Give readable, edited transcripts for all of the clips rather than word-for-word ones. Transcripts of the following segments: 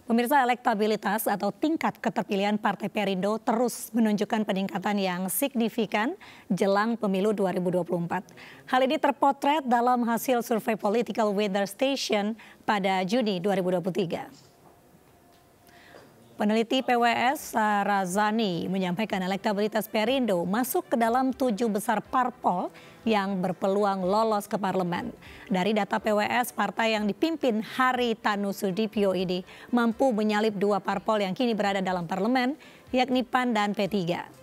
Pemirsa, elektabilitas atau tingkat keterpilihan Partai Perindo terus menunjukkan peningkatan yang signifikan jelang pemilu 2024. Hal ini terpotret dalam hasil survei Political Weather Station pada Juni 2023. Peneliti PWS Sarazani menyampaikan elektabilitas Perindo masuk ke dalam 7 besar parpol yang berpeluang lolos ke parlemen. Dari data PWS, partai yang dipimpin Haritanu Sudibyo ini mampu menyalip 2 parpol yang kini berada dalam parlemen, yakni PAN dan P3.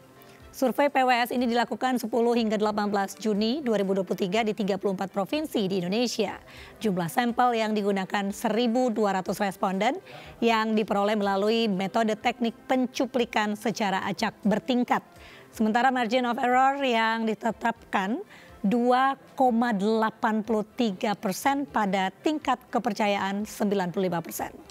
Survei PWS ini dilakukan 10 hingga 18 Juni 2023 di 34 provinsi di Indonesia. Jumlah sampel yang digunakan 1.200 responden yang diperoleh melalui metode teknik pencuplikan secara acak bertingkat. Sementara margin of error yang ditetapkan 2,83% pada tingkat kepercayaan 95%.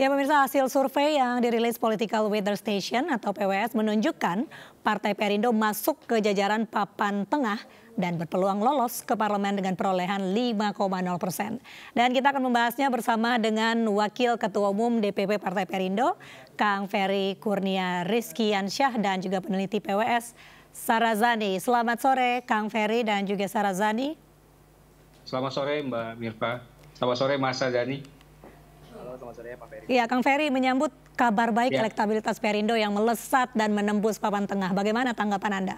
Ya pemirsa, hasil survei yang dirilis Political Weather Station atau PWS menunjukkan Partai Perindo masuk ke jajaran papan tengah dan berpeluang lolos ke parlemen dengan perolehan 5,0%. Dan kita akan membahasnya bersama dengan Wakil Ketua Umum DPP Partai Perindo, Kang Ferry Kurnia Rizkiansyah, dan juga peneliti PWS Sarazani. Selamat sore Kang Ferry dan juga Sarazani. Selamat sore Mbak Mirpa. Selamat sore Mas Sarazani. Selamat sore Pak Ferry. Ya, Kang Ferry menyambut kabar baik elektabilitas Perindo yang melesat dan menembus papan tengah. Bagaimana tanggapan Anda?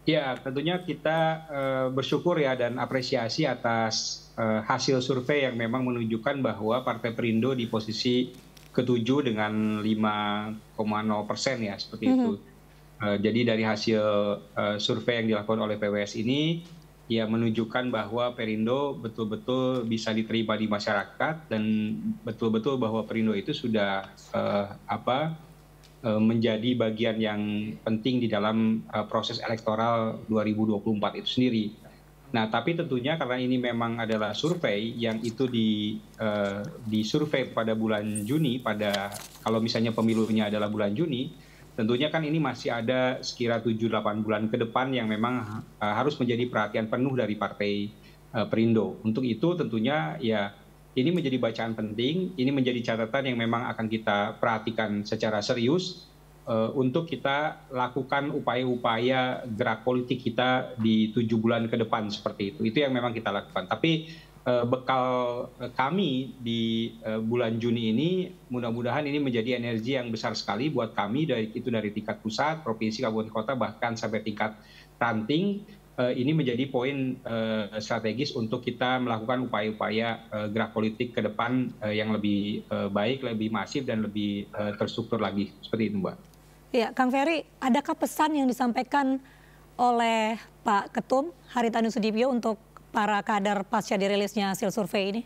Ya, tentunya kita bersyukur ya dan apresiasi atas hasil survei yang memang menunjukkan bahwa Partai Perindo di posisi ke-7 dengan 5,0% ya, seperti itu. Jadi dari hasil survei yang dilakukan oleh PWS ini, ya menunjukkan bahwa Perindo betul-betul bisa diterima di masyarakat dan betul-betul bahwa Perindo itu sudah menjadi bagian yang penting di dalam proses elektoral 2024 itu sendiri. Nah, tapi tentunya karena ini memang adalah survei yang itu disurvei pada bulan Juni, kalau misalnya pemilunya adalah bulan Juni, tentunya kan ini masih ada sekira 7-8 bulan ke depan yang memang harus menjadi perhatian penuh dari Partai Perindo. Untuk itu tentunya ya ini menjadi bacaan penting, ini menjadi catatan yang memang akan kita perhatikan secara serius untuk kita lakukan upaya-upaya gerak politik kita di 7 bulan ke depan seperti itu. Itu yang memang kita lakukan. Tapi bekal kami di bulan Juni ini mudah-mudahan ini menjadi energi yang besar sekali buat kami, dari tingkat pusat, provinsi, kabupaten kota, bahkan sampai tingkat ranting. Ini menjadi poin strategis untuk kita melakukan upaya-upaya gerak politik ke depan yang lebih baik, lebih masif dan lebih terstruktur lagi, seperti itu Mbak. Ya, Kang Ferry, adakah pesan yang disampaikan oleh Pak Ketum Haritanu Sudibyo untuk para kader pasca dirilisnya hasil survei ini?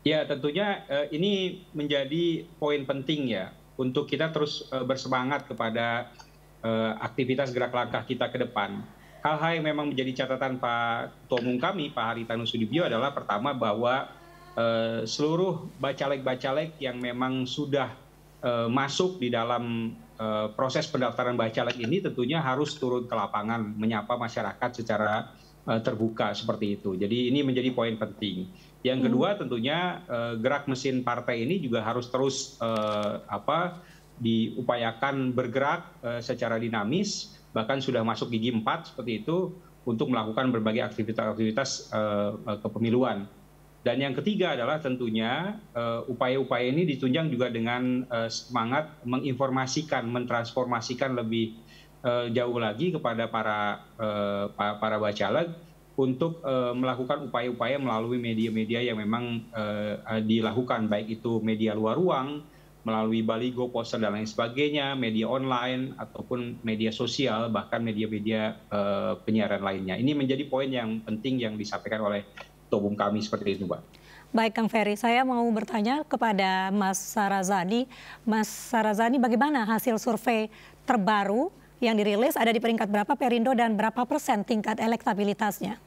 Ya, tentunya ini menjadi poin penting ya untuk kita terus bersemangat kepada aktivitas gerak langkah kita ke depan. Hal-hal yang memang menjadi catatan Pak Ketua Umum kami, Pak Haritanu Sudibyo, adalah pertama bahwa seluruh bacalek-bacalek yang memang sudah masuk di dalam proses pendaftaran bacalek ini tentunya harus turun ke lapangan menyapa masyarakat secara terbuka seperti itu. Jadi ini menjadi poin penting. Yang kedua tentunya gerak mesin partai ini juga harus terus diupayakan bergerak secara dinamis, bahkan sudah masuk gigi 4 seperti itu untuk melakukan berbagai aktivitas kepemiluan. Dan yang ketiga adalah tentunya upaya-upaya ini ditunjang juga dengan semangat menginformasikan, mentransformasikan lebih jauh lagi kepada para bacalek untuk melakukan upaya-upaya melalui media-media yang memang dilakukan, baik itu media luar ruang, melalui baligo, poster dan lain sebagainya, media online ataupun media sosial, bahkan media-media penyiaran lainnya. Ini menjadi poin yang penting yang disampaikan oleh Ketua Umum kami seperti itu, Mbak. Baik Kang Ferry, saya mau bertanya kepada Mas Sarazani. Mas Sarazani, bagaimana hasil survei terbaru yang dirilis, ada di peringkat berapa Perindo dan berapa persen tingkat elektabilitasnya?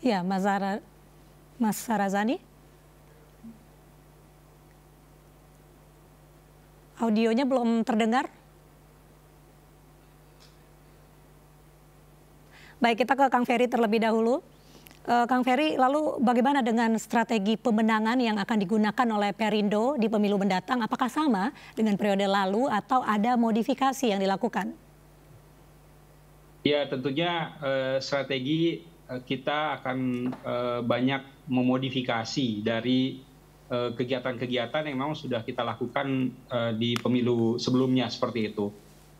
Ya, Mas Sarazani. Audionya belum terdengar. Baik, kita ke Kang Ferry terlebih dahulu. Kang Ferry, lalu bagaimana dengan strategi pemenangan yang akan digunakan oleh Perindo di pemilu mendatang? Apakah sama dengan periode lalu atau ada modifikasi yang dilakukan? Ya, tentunya strategi kita akan banyak memodifikasi dari kegiatan-kegiatan yang memang sudah kita lakukan di pemilu sebelumnya seperti itu.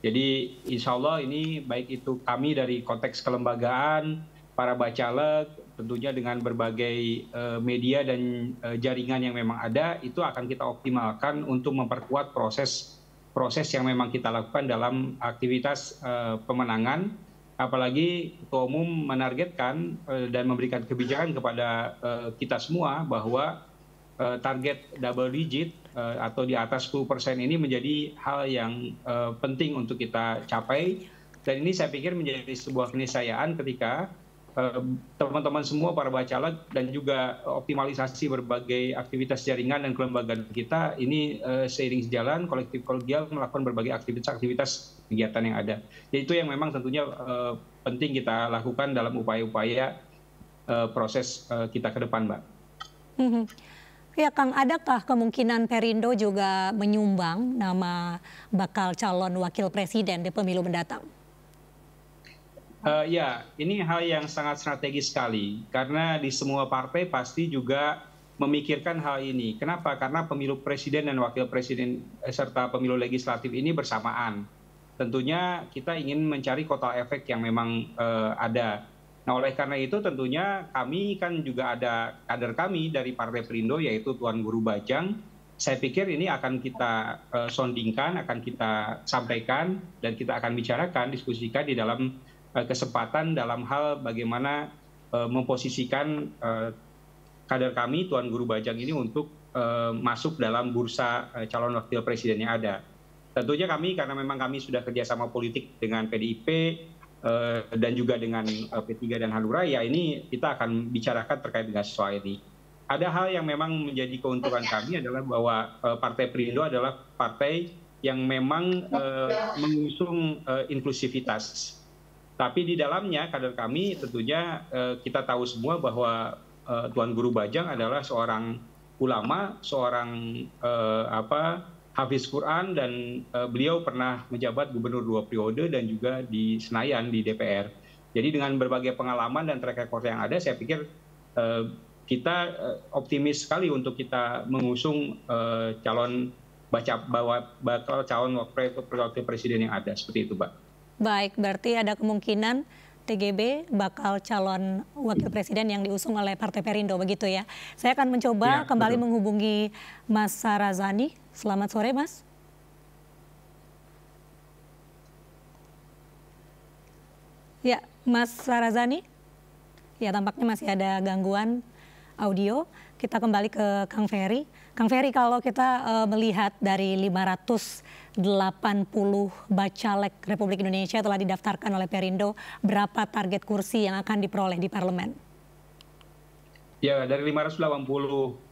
Jadi insya Allah ini baik itu kami dari konteks kelembagaan, para bacaleg, tentunya dengan berbagai media dan jaringan yang memang ada, itu akan kita optimalkan untuk memperkuat proses yang memang kita lakukan dalam aktivitas pemenangan. Apalagi Ketua Umum menargetkan dan memberikan kebijakan kepada kita semua bahwa target double digit atau di atas 10% ini menjadi hal yang penting untuk kita capai. Dan ini saya pikir menjadi sebuah keniscayaan ketika teman-teman semua para bacaleg dan juga optimalisasi berbagai aktivitas jaringan dan kelembagaan kita ini seiring sejalan kolektif kolegial melakukan berbagai aktivitas kegiatan yang ada. Jadi itu yang memang tentunya penting kita lakukan dalam upaya-upaya proses kita ke depan, Mbak. Ya Kang, adakah kemungkinan Perindo juga menyumbang nama bakal calon wakil presiden di pemilu mendatang? Ya, ini hal yang sangat strategis sekali. Karena di semua partai pasti juga memikirkan hal ini. Kenapa? Karena pemilu presiden dan wakil presiden serta pemilu legislatif ini bersamaan. Tentunya kita ingin mencari kotel efek yang memang ada. Nah, oleh karena itu tentunya kami kan juga ada kader kami dari Partai Perindo yaitu Tuan Guru Bajang. Saya pikir ini akan kita sondingkan, akan kita sampaikan dan kita akan bicarakan, diskusikan di dalam kesempatan dalam hal bagaimana memposisikan kader kami Tuan Guru Bajang ini untuk masuk dalam bursa calon wakil presiden yang ada. Tentunya kami karena memang kami sudah kerjasama politik dengan PDIP, dan juga dengan P3 dan Hanura, ya ini kita akan bicarakan terkait dengan soal ini. Ada hal yang memang menjadi keuntungan kami adalah bahwa Partai Perindo adalah partai yang memang mengusung inklusivitas. Tapi di dalamnya kader kami tentunya kita tahu semua bahwa Tuan Guru Bajang adalah seorang ulama, seorang Hafiz Quran, dan beliau pernah menjabat gubernur 2 periode dan juga di Senayan di DPR. Jadi dengan berbagai pengalaman dan track record yang ada, saya pikir kita optimis sekali untuk kita mengusung calon wakil presiden yang ada seperti itu, Mbak. Baik, berarti ada kemungkinan TGB bakal calon wakil presiden yang diusung oleh Partai Perindo, begitu ya. Saya akan mencoba kembali menghubungi Mas Sarazani. Selamat sore, Mas. Ya, Mas Sarazani. Ya, tampaknya masih ada gangguan audio. Kita kembali ke Kang Ferry. Kang Ferry, kalau kita melihat dari 580 bacalek Republik Indonesia telah didaftarkan oleh Perindo, berapa target kursi yang akan diperoleh di parlemen? Ya, dari 580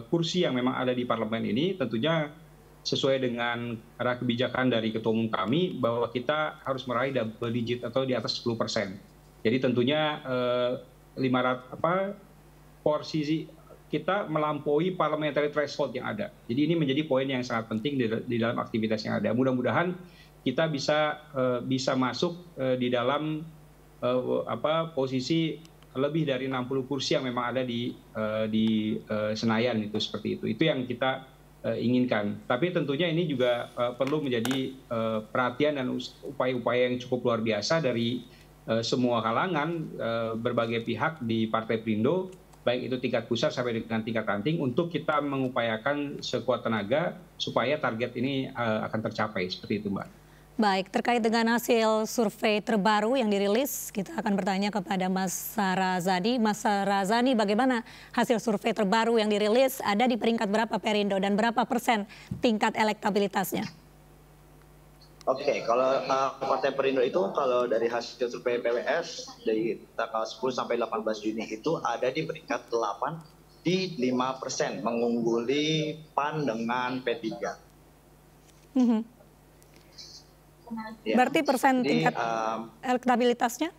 kursi yang memang ada di parlemen ini tentunya sesuai dengan arah kebijakan dari Ketua Umum kami bahwa kita harus meraih double digit atau di atas 10%. Jadi tentunya porsi kita melampaui parliamentary threshold yang ada. Jadi ini menjadi poin yang sangat penting di dalam aktivitas yang ada. Mudah-mudahan kita bisa masuk di dalam posisi lebih dari 60 kursi yang memang ada di Senayan itu seperti itu. Itu yang kita inginkan. Tapi tentunya ini juga perlu menjadi perhatian dan upaya-upaya yang cukup luar biasa dari semua kalangan, berbagai pihak di Partai Perindo, baik itu tingkat pusat sampai dengan tingkat ranting, untuk kita mengupayakan sekuat tenaga supaya target ini akan tercapai seperti itu, Mbak. Baik, terkait dengan hasil survei terbaru yang dirilis, kita akan bertanya kepada Mas Sarazani. Mas Sarazani, bagaimana hasil survei terbaru yang dirilis? Ada di peringkat berapa Perindo dan berapa persen tingkat elektabilitasnya? Oke, kalau Partai Perindo itu kalau dari hasil survei PWS dari tanggal 10 sampai 18 Juni itu ada di peringkat 8 di 5%, mengungguli PAN dengan P3. Berarti persen tingkat elektabilitasnya?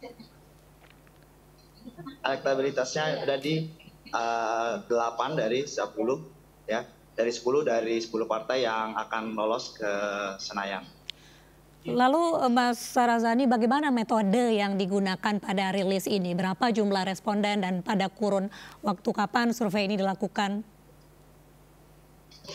elektabilitasnya ada di 8 dari 10 ya, dari 10 partai yang akan lolos ke Senayan. Lalu Mas Sarazani, bagaimana metode yang digunakan pada rilis ini? Berapa jumlah responden dan pada kurun waktu kapan survei ini dilakukan?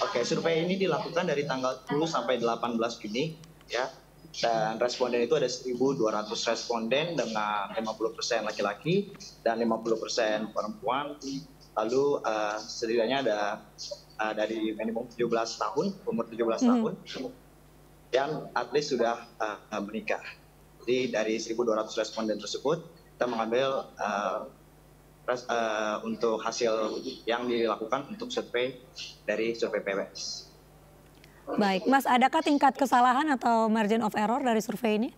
Oke, survei ini dilakukan dari tanggal 10 sampai 18 Juni ya. Dan responden itu ada 1.200 responden dengan 50% laki-laki dan 50% perempuan. Lalu setidaknya ada dari minimum 17 tahun, umur 17 tahun, yang at least sudah menikah. Jadi dari 1.200 responden tersebut, kita mengambil untuk hasil yang dilakukan untuk survei dari survei PWS. Baik, Mas, adakah tingkat kesalahan atau margin of error dari survei ini?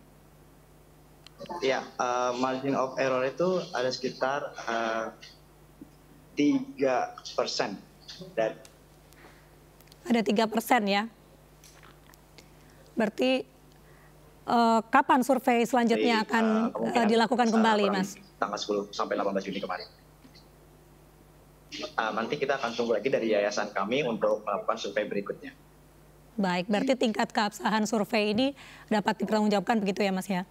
Ya, margin of error itu ada sekitar 3%. Ada 3% ya? Berarti kapan survei selanjutnya akan dilakukan kembali, Mas? Tanggal 10 sampai 18 Juni kemarin. Nanti kita akan tunggu lagi dari yayasan kami untuk melakukan survei berikutnya. Baik, berarti tingkat keabsahan survei ini dapat dipertanggungjawabkan begitu ya, Mas ya?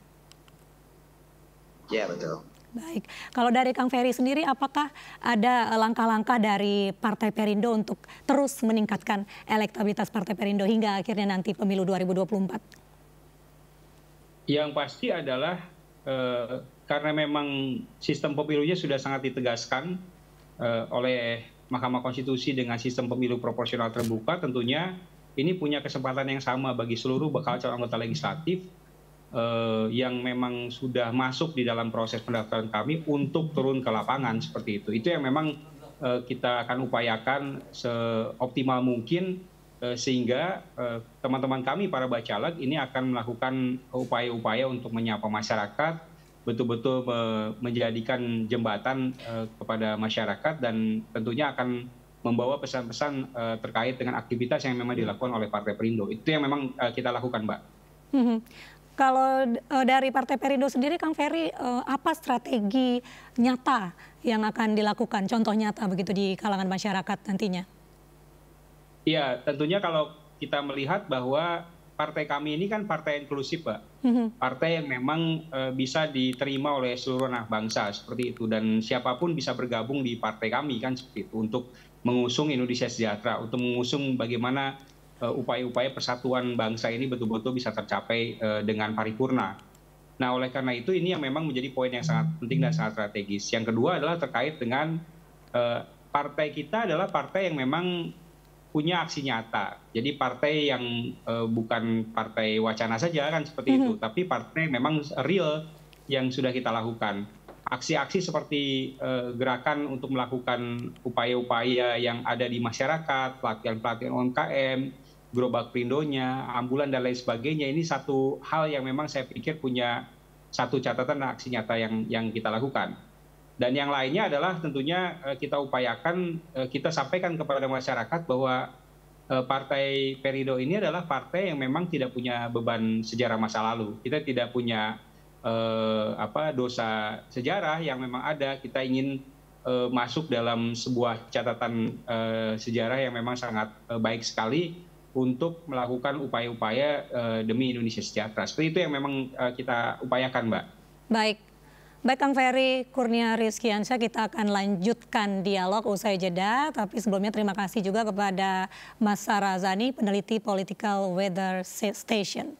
Ya, betul. Baik, kalau dari Kang Ferry sendiri, apakah ada langkah-langkah dari Partai Perindo untuk terus meningkatkan elektabilitas Partai Perindo hingga akhirnya nanti pemilu 2024? Yang pasti adalah karena memang sistem pemilunya sudah sangat ditegaskan oleh Mahkamah Konstitusi dengan sistem pemilu proporsional terbuka, tentunya ini punya kesempatan yang sama bagi seluruh bakal calon anggota legislatif yang memang sudah masuk di dalam proses pendaftaran kami untuk turun ke lapangan seperti itu. Itu yang memang kita akan upayakan seoptimal mungkin sehingga teman-teman kami para bacaleg ini akan melakukan upaya-upaya untuk menyapa masyarakat, betul-betul menjadikan jembatan kepada masyarakat dan tentunya akan membawa pesan-pesan terkait dengan aktivitas yang memang dilakukan oleh Partai Perindo. Itu yang memang kita lakukan, Mbak. Kalau dari Partai Perindo sendiri, Kang Ferry, apa strategi nyata yang akan dilakukan, contoh nyata begitu di kalangan masyarakat nantinya? Iya, tentunya kalau kita melihat bahwa partai kami ini kan partai inklusif, Pak. Partai yang memang bisa diterima oleh seluruh anak bangsa seperti itu, dan siapapun bisa bergabung di partai kami kan seperti itu untuk mengusung Indonesia Sejahtera, untuk mengusung bagaimana upaya-upaya persatuan bangsa ini betul-betul bisa tercapai dengan paripurna. Nah, oleh karena itu ini yang memang menjadi poin yang sangat penting dan sangat strategis. Yang kedua adalah terkait dengan partai kita adalah partai yang memang punya aksi nyata. Jadi partai yang bukan partai wacana saja kan seperti itu, tapi partai memang real yang sudah kita lakukan. Aksi-aksi seperti gerakan untuk melakukan upaya-upaya yang ada di masyarakat, pelatihan-pelatihan UMKM, gerobak Perindonya, ambulan dan lain sebagainya, ini satu hal yang memang saya pikir punya satu catatan dan aksi nyata yang kita lakukan. Dan yang lainnya adalah tentunya kita upayakan, kita sampaikan kepada masyarakat bahwa Partai Perindo ini adalah partai yang memang tidak punya beban sejarah masa lalu. Kita tidak punya dosa sejarah yang memang ada. Kita ingin masuk dalam sebuah catatan sejarah yang memang sangat baik sekali untuk melakukan upaya-upaya demi Indonesia Sejahtera. Seperti itu yang memang kita upayakan, Mbak. Baik. Baik, Kang Ferry Kurnia Rizkiansyah, kita akan lanjutkan dialog usai jeda. Tapi sebelumnya terima kasih juga kepada Mas Sarazani, peneliti Political Weather Station.